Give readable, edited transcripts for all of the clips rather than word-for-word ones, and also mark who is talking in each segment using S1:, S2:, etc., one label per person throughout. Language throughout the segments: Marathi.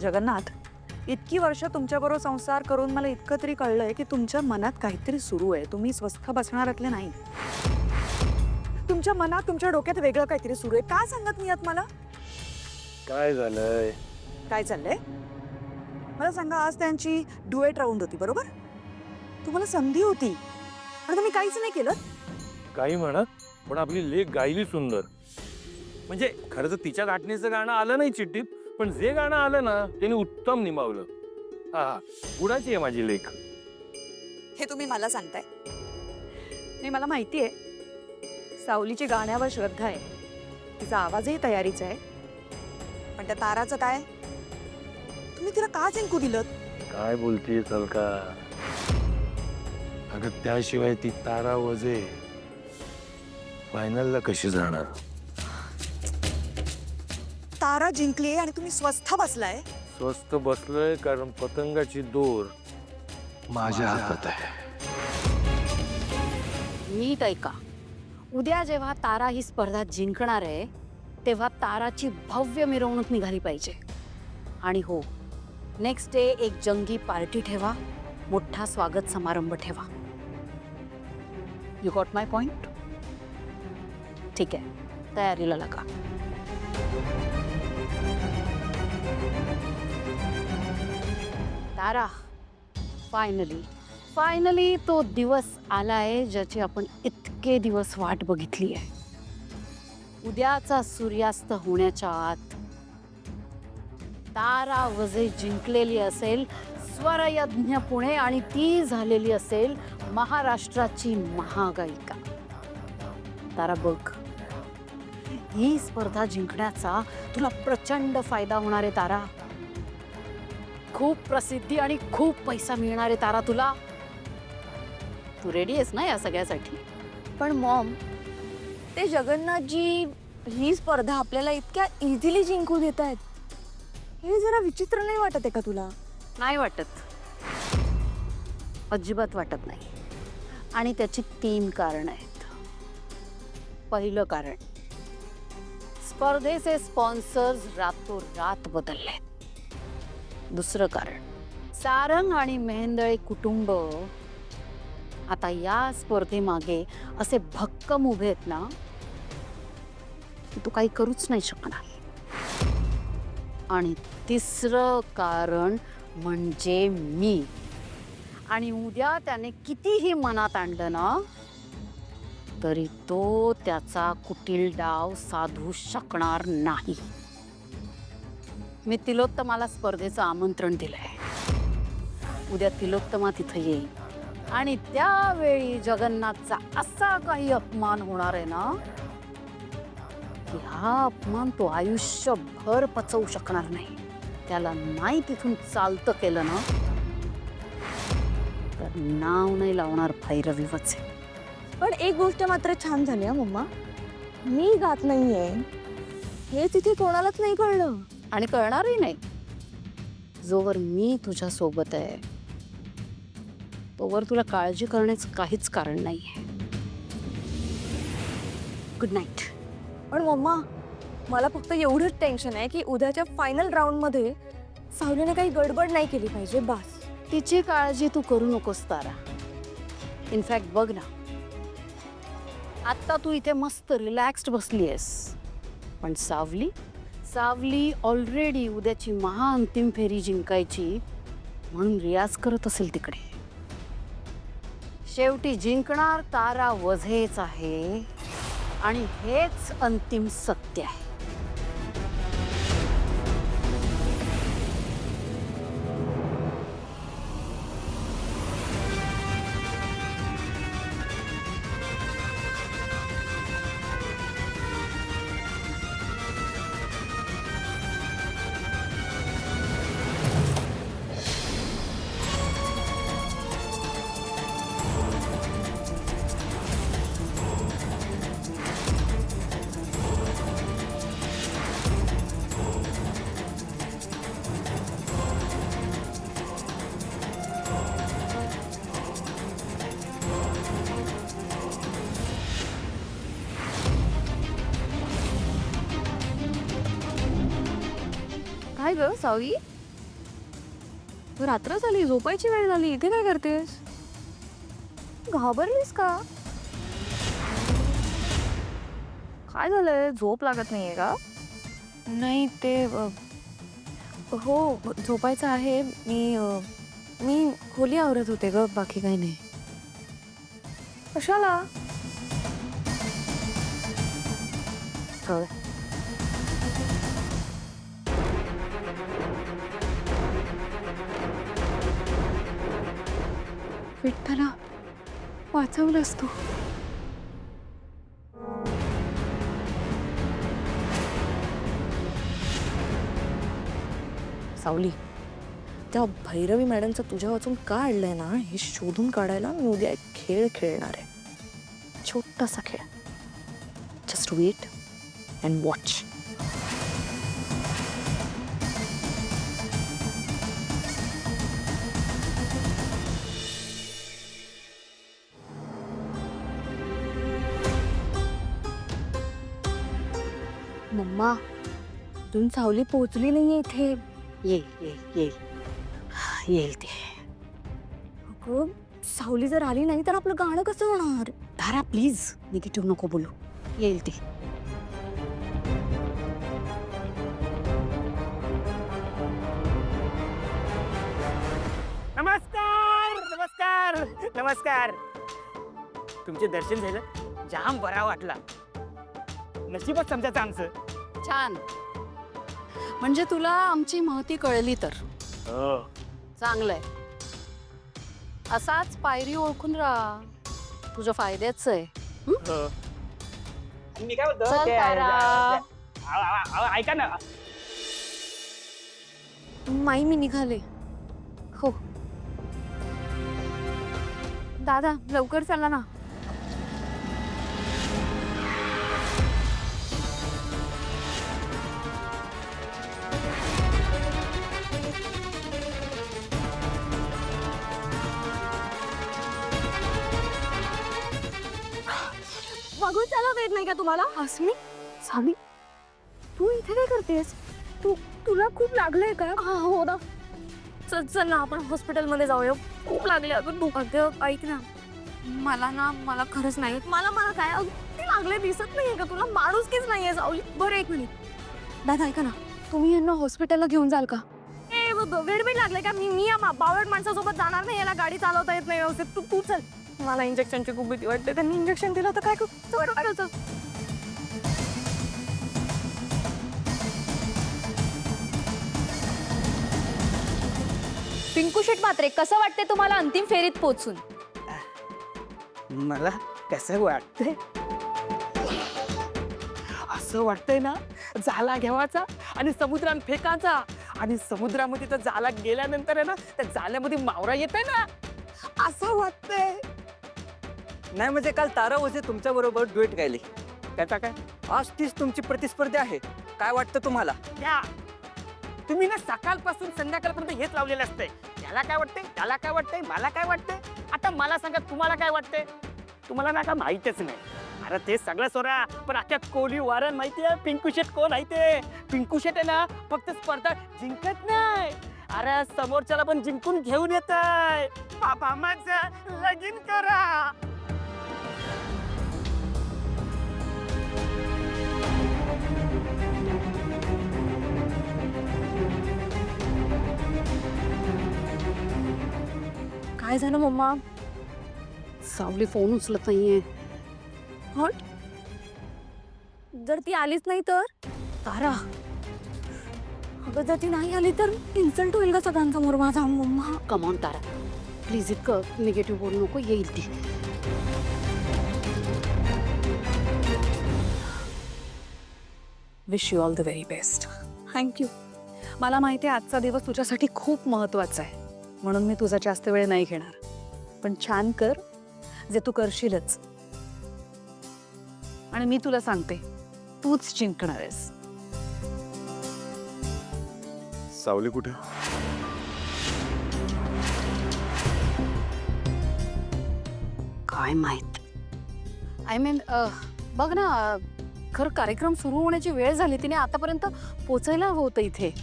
S1: जगन्नाथ, इतकी वर्ष तुमच्याबरोबर संसार करून मला इतकं तरी कळलंय की तुमच्या मनात काहीतरी सुरू आहे. तुम्ही स्वस्थ बसणाऱ्यातले नाही. तुमच्या मनात, तुमच्या डोक्यात वेगळं काहीतरी सुरू आहे. का सांगत नाही आहात मला?
S2: काय झालंय?
S1: काय चाललंय मला सांगा. आज त्यांची डुएट राऊंड होती, बरोबर? तुम्हाला संधी होती आणि तुम्ही काहीच नाही केलं.
S2: काही म्हणत, पण आपली लेख गायली सुंदर. म्हणजे खरं तर तिच्या गाठणीचं गाणं आलं नाही चिठ्ठीत, पण जे गाणं आलं ना त्याने उत्तम निभावलं. हा, गुणाची आहे माझी लेख.
S1: हे तुम्ही मला सांगताय? नाही, मला माहिती आहे सावलीची गाण्यावर श्रद्धा आहे, तिचा आवाजही तयारीचा आहे. पण त्या ताराचं काय? तुम्ही तिला का जिंकू दिलं?
S2: काय बोलतीये अलका? अगं त्याशिवाय ती तारा वजे फायनलला कशी जाणार?
S1: तारा जिंकली आणि तुम्ही स्वस्थ बसलाय.
S2: स्वस्त बसलोय कारण पतंगाची दोर माझ्या हातात आहे.
S3: नीट ऐका, उद्या जेव्हा तारा ही स्पर्धा जिंकणार आहे तेव्हा ताराची भव्य मिरवणूक निघाली पाहिजे. आणि हो, नेक्स्ट डे एक जंगी पार्टी ठेवा, मोठा स्वागत समारंभ ठेवा. You got my point? ठीक आहे, तयारीला लागा. तारा, फायनली तो दिवस आलाय ज्याची आपण इतके दिवस वाट बघितली आहे. उद्याचा सूर्यास्त होण्याच्या आत तारा वजे जिंकलेली असेल स्वरयज्ञ पुणे, आणि ती झालेली असेल महाराष्ट्राची महागायिका. तारा बघ, ही स्पर्धा जिंकण्याचा तुला प्रचंड फायदा होणार आहे. तारा, खूप प्रसिद्धी आणि खूप पैसा मिळणार आहे. तारा, तुला, तू रेडी आहेस ना या सगळ्यासाठी?
S4: पण मॉम, ते जगन्नाथजी ही स्पर्धा आपल्याला इतक्या इझिली जिंकून देत आहेत, हे जरा विचित्र नाही वाटत आहे का तुला?
S3: नाही वाटत, अजिबात वाटत नाही. आणि त्याची 3 कारण आहेत. पहिलं कारण, स्पर्धेचे स्पॉन्सर्स रातोरात बदललेत. दुसरं कारण, सारंग आणि मेहेंदळे कुटुंब आता या स्पर्धेमागे असे भक्कम उभे आहेत ना की तू काही करूच नाही शकणार. आणि तिसरं कारण म्हणजे मी. आणि उद्या त्याने कितीही मनात आणलं ना तरी तो त्याचा कुटील डाव साधू शकणार नाही. मी तिलोत्तमाला स्पर्धेचं आमंत्रण दिलंय. उद्या तिलोत्तमा तिथं येईल आणि त्यावेळी जगन्नाथचा असा काही अपमान होणार आहे ना की हा अपमान तो आयुष्यभर पचवू शकणार नाही. त्याला नाही तिथून चालतं केलं ना तर नाव नाही लावणार भैरवीवचे.
S4: पण एक गोष्ट मात्र छान झाली हा मम्मा, मी गात नाहीये हे तिथे कोणालाच नाही कळलं.
S3: आणि कळणारही नाही. जोवर मी तुझ्या सोबत आहे तोवर तुला काळजी करण्याचं काहीच कारण नाहीये. Good night.
S4: पण मम्मा, मला फक्त एवढंच टेन्शन आहे की उद्याच्या फायनल राऊंडमध्ये सावलीने काही गडबड नाही केली पाहिजे, बस.
S3: तिची काळजी तू करू नकोस तारा. इनफॅक्ट बघ ना, आता तू इथे मस्त रिलॅक्स्ड बसली आहेस, पण सावली ऑलरेडी उद्याची महाअंतिम फेरी जिंकायची म्हणून रियाज करत असेल तिकडे. शेवटी जिंकणार तारा वझेच आहे आणि हेच अंतिम सत्य आहे.
S4: काय ग सावी, रात्र झाली, झोपायची वेळ झाली, इथे काय करतेस? घाबरलीस का? काय झालंय? झोप लागत नाहीये का? नाही ते हो झोपायचं आहे. मी खोली आवरत होते ग, बाकी काही नाही. कशाला? विठ्ठला, वाचवलंस तू. सावली, त्या भैरवी मॅडमचं तुझ्या वाचून का आणलंय ना, हे शोधून काढायला मी उद्या एक खेळ खेळणार आहे. छोटासा खेळ. Just wait and watch. Mamma, अजून सावली पोहोचली नाहीये इथे.
S3: येईल ते.
S4: अगं, सावली जर आली नाही तर आपलं गाणं कसं होणार?
S3: धारा प्लीज निगेटिव्ह नको बोलू. येईल ते.
S5: नमस्कार नमस्कार नमस्कार. तुमचे दर्शन झालं, जाम बरा वाटला. नशीबच समजायचं आमचं.
S3: छान. म्हणजे तुला आमची महती कळली तर चांगलंय. असाच पायरी ओळखून राहा, तुझ्या फायद्याच आहे.
S5: आणि मी काय बोलतो
S3: चल तारा.
S5: ऐका ना.
S4: माई, मी निघाले. हो दादा, लवकर चला ना. मागून चालवता येत नाही का तुम्हाला? अस्मी, सामी, तू इथे काय करतेस? तुला खूप लागलंय का? हो ना. चल चल ना, आपण हॉस्पिटलमध्ये जाऊया. खूप लागले अगं. तू अगं ऐक ना, मला खरंच नाही. मला काय अगदी लागले, दिसत नाहीये का तुला? माणूसकीच नाहीये सावली. बरं एक मिनिट दादा, ऐका ना, तुम्ही यांना हॉस्पिटलला घेऊन जाल का? वेळ लागले का? मी या बावळट माणसासोबत जाणार नाही. याला गाडी चालवता येत नाही व्यवस्थित. तू चल. मला इंजेक्शनची खूप भीती वाटते. त्यांनी इंजेक्शन दिलं तर काय करू?
S6: पिंकू शेट म्हात्रे, कसं वाटते तुम्हाला अंतिम फेरीत पोहोचून?
S5: मला कसं वाटतंय, असं वाटतंय ना, जाला घ्यावाचा आणि समुद्रात फेकायचा. आणि समुद्रामध्ये तर जाला गेल्यानंतर आहे ना, त्या जाल्यामध्ये मावरा येतोय ना, असं वाटतंय.
S7: नाही म्हणजे काल तारा ओझे तुमच्या बरोबर ड्युएट गायली.
S5: त्याचा काय?
S7: आज तीच तुमची प्रतिस्पर्धी आहे. काय वाटतं तुम्हाला?
S5: या तुम्ही ना सकाळपासून संध्याकाळपर्यंत हेच लावलेलं असतंय. त्याला काय वाटतंय, त्याला काय वाटतंय, मला काय वाटतंय. आता मला सांगा, तुम्हाला काय वाटतंय? तुम्हाला ना का माहितच नाही. अरे ते सगळं सोडा, पण आता कोहली वारण माहितीये? पिंकू शेट कोण आहे ते? पिंकू शेट आहे ना, फक्त स्पर्धा जिंकत नाही, अरे समोरच्याला पण जिंकून घेऊन येत आहे. बाबा माझं लगीन करा.
S4: काय झालं मम्मा?
S3: सावली फोन उचलत नाहीये.
S4: जर ती आलीच नाही तर?
S3: तारा,
S4: अगं जर ती नाही आली तर इन्सल्ट होईल का सगळ्यांसमोर माझा? मम्मा
S3: कमॉन तारा, प्लीज इतकं निगेटिव्ह बोलू नको. येईल ती.
S1: Wish you all the very best. Thank you. मला माहिती आहे आजचा दिवस तुझ्यासाठी खूप महत्त्वाचा आहे, म्हणून मी तुझा जास्त वेळ नाही घेणार. पण छान कर जे तू करशीलच. आणि मी तुला सांगते, तूच जिंकणार आहेस.
S8: सावली कुठे?
S3: काय माहित. आय मीन बघ ना, खरं कार्यक्रम सुरू होण्याची वेळ झाली. तिने आतापर्यंत पोचायला होतं इथे.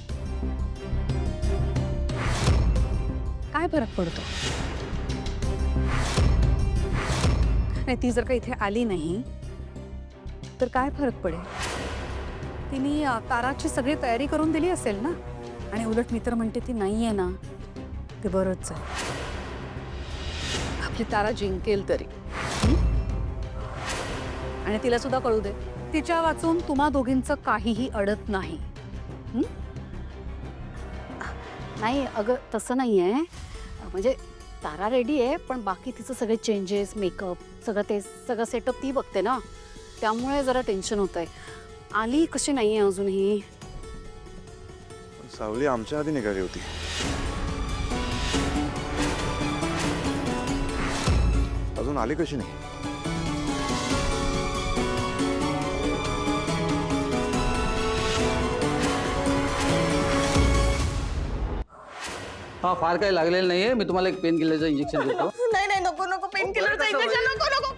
S1: काय फरक पडतो? नाही, ती जर का इथे आली नाही तर काय फरक पडेल? तिने ताराची सगळी तयारी करून दिली असेल ना. आणि उलट मी तर म्हणते ती नाहीये ना, ते बरंच आहे. आपली तारा जिंकेल तरी. आणि तिला सुद्धा कळू दे, तिच्या वाचून तुम्हा दोघींचं काहीही अडत नाही.
S3: नाही अगं, तसं नाही आहे. म्हणजे तारा रेडी आहे, पण बाकी तिचं सगळे चेंजेस, मेकअप, सगळं सेटअप ती बघते ना, त्यामुळे जरा टेन्शन होत आहे. आली कशी नाही आहे अजूनही.
S8: सावली आमच्या आधी निघाली होती. अजून आली कशी नाही?
S9: हा फार काही लागलेलं नाहीये. मी तुम्हाला एक पेन किलरचं इंजेक्शन देतो.
S4: नाही नाही, नको नको, पेन किलरचं इंजेक्शन नको नको.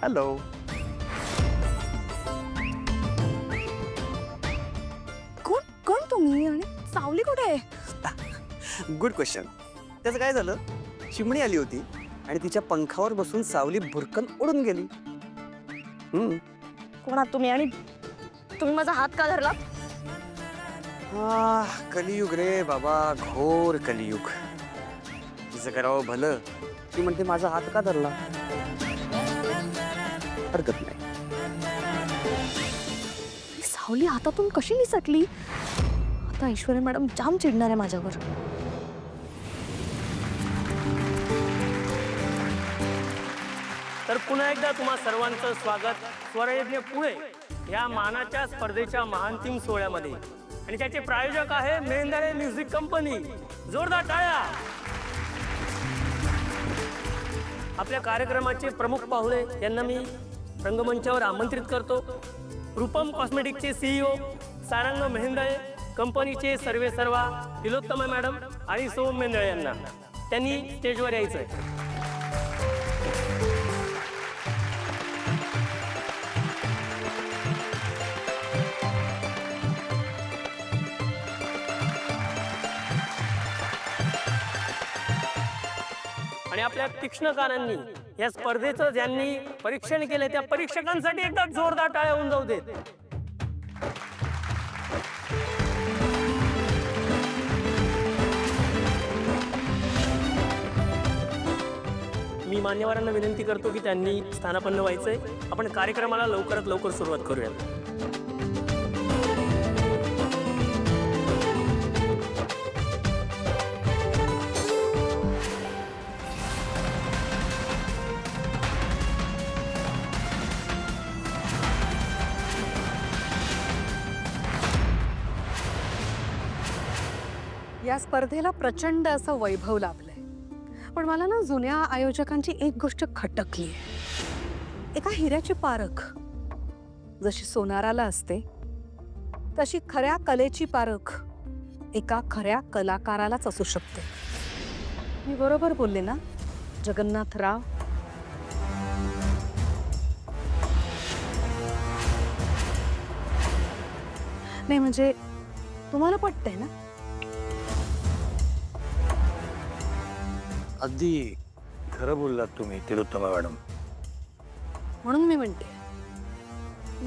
S5: हॅलो.
S1: कोण तुम्ही आणि सावली कुठे आहे?
S7: Good question. त्याचं काय झालं, चिमणी आली होती आणि तिच्या पंखावर बसून सावली भुरकन उडून गेली.
S4: कोण आहात तुम्ही आणि तुम्ही माझा हात का धरला?
S7: कलियुग रे बाबा, घोर कलियुग. तिचं करावं भलं, ती म्हणते माझा हात का धरला. हरकत नाही.
S4: सावली हातातून कशी निसटली? आता ऐश्वर्या मॅडम जाम चिडणार आहे माझ्यावर.
S5: तर पुन्हा एकदा तुम्हा सर्वांचं स्वागत स्वरयज्ञ पुणे या मानाच्या स्पर्धेच्या महांतिम सोहळ्यामध्ये. आणि त्याचे प्रायोजक आहे मेहंदारे म्युझिक कंपनी. जोरदार टाळ्या. आपल्या कार्यक्रमाचे प्रमुख पाहुणे यांना मी रंगमंचावर आमंत्रित करतो. रूपम कॉस्मेटिकचे CEO सारंग मेहंदळे, कंपनीचे सर्वेसर्वा तिलोत्तमा मॅडम आणि सोम मेहंदळे यांना त्यांनी स्टेजवर यायचं आहे. आणि आपल्या तीक्ष्णकारांनी या स्पर्धेचं ज्यांनी परीक्षण केलं त्या परीक्षकांसाठी एकदा जोरदार टाळ्या होऊन जाऊ देत. मी मान्यवरांना विनंती करतो की त्यांनी स्थानापन्न व्हायचंय. आपण कार्यक्रमाला लवकरात लवकर सुरुवात करूया.
S1: या स्पर्धेला प्रचंड असं वैभव लाभलंय. पण मला ना जुन्या आयोजकांची एक गोष्ट खटकली. एका हिऱ्याची पारख जशी सोनाराला असते, तशी खऱ्या कलेची पारख एका खऱ्या कलाकारालाच असू शकते. मी बरोबर बोलले ना जगन्नाथराव? नाही म्हणजे तुम्हाला पटतंय ना?
S2: अगदी खरं बोललात तुम्ही तिलोत्तमा मॅडम.
S1: म्हणून मी म्हणते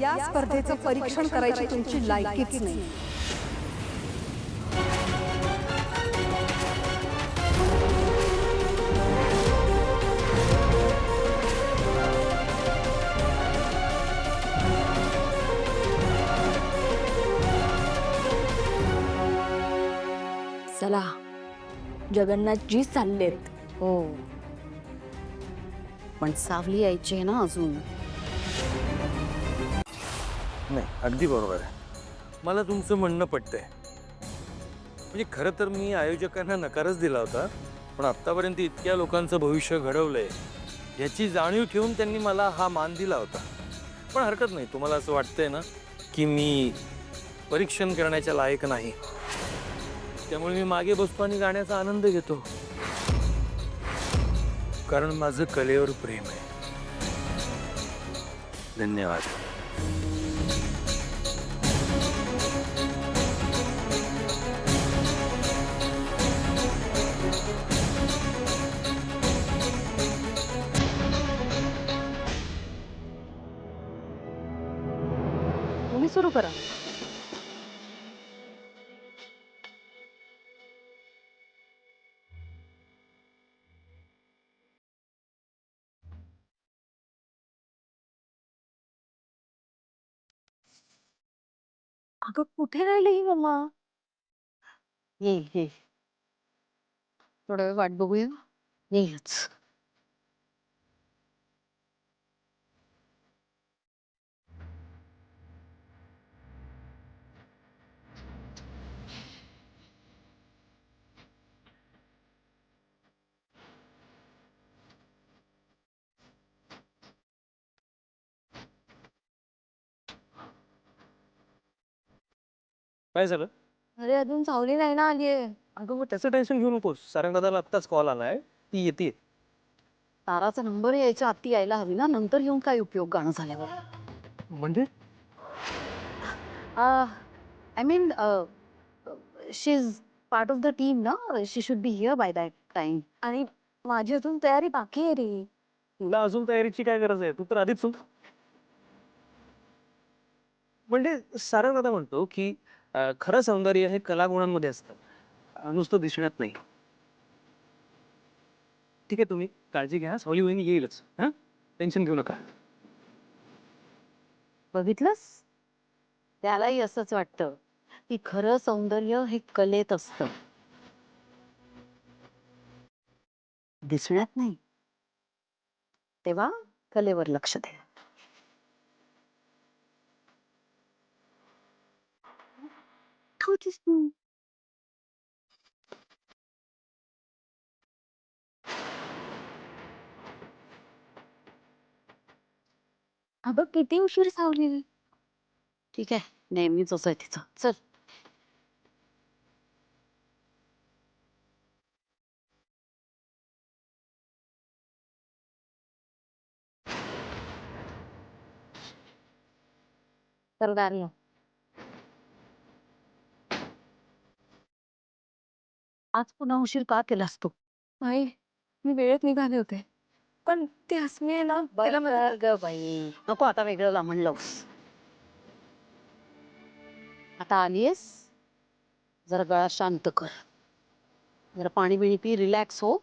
S1: या स्पर्धेचं परीक्षण करायची तुमची लायकीच नाही.
S4: चला, जगन्नाथजी चाललेत.
S3: हो, पण सावली यायची आहे ना अजून.
S2: नाही, अगदी बरोबर आहे. मला तुमचं म्हणणं पटतंय. म्हणजे खरं तर मी आयोजकांना नकारच दिला होता, पण आतापर्यंत इतक्या लोकांचं भविष्य घडवलंय याची जाणीव ठेवून त्यांनी मला हा मान दिला होता. पण हरकत नाही, तुम्हाला असं वाटतंय ना की मी परीक्षण करण्याच्या लायक नाही, त्यामुळे मी मागे बसतो आणि गाण्याचा आनंद घेतो, कारण माझं कलेवर प्रेम आहे. धन्यवाद.
S3: तुम्ही सुरू करा.
S4: अगं कुठे राहिली ही मम्मा?
S3: येईल येईल, थोडा वेळ वाट बघूया, येईलच.
S7: काय झालं?
S4: अरे अजून सावली नाही ना आलीये.
S7: अगं मग त्याचं टेन्शन घेऊ नकोस. सारंगदादाला आत्ताच कॉल आलाय, ती येते.
S3: ताराचा नंबर यायच्या आधी यायला हवी ना, नंतर येऊन काय उपयोग गाणं झाल्यावर.
S7: म्हणजे
S3: I mean she is part of the team ना, she should be here by that time.
S4: आणि माझी अजून तयारी बाकी आहे रे.
S7: तुला अजून तयारीची काय गरज आहे? तू तर आधीच म्हणजे सारंगदादा म्हणतो की खरं सौंदर्य हे कलागुणांमध्ये असतं, नुसतं दिसण्यात नाही. ठीक आहे, तुम्ही काळजी घ्या, सावली वहिनी येईलच. हा, टेन्शन घेऊ नका.
S3: बघितलंस, त्यालाही असंच वाटतं की खरं सौंदर्य हे कलेत असतं, दिसण्यात नाही. तेव्हा कलेवर लक्ष दे.
S4: ठेवतीस तू. अगं किती उशीर सावली.
S3: ठीक आहे, नेहमीच असं आहे तिचं. चल. तर दारी आज पुन्हा उशीर का केलास तू?
S4: नाही, मी वेळेत निघाले होते. पण ती हसमी आहे ना, तिला मला
S3: ग बाई, नको आता वेगळं लांबण लावूस. आता आलीयस, जरा गळा शांत कर, जरा पाणी बिणी पी, रिलॅक्स हो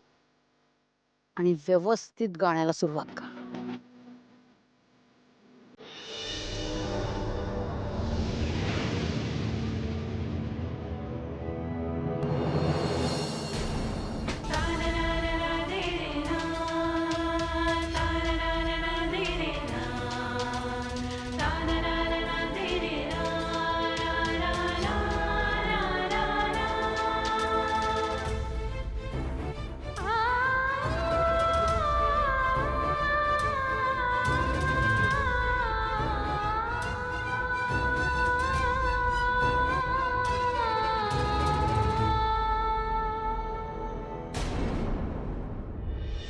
S3: आणि व्यवस्थित गाण्याला सुरुवात कर.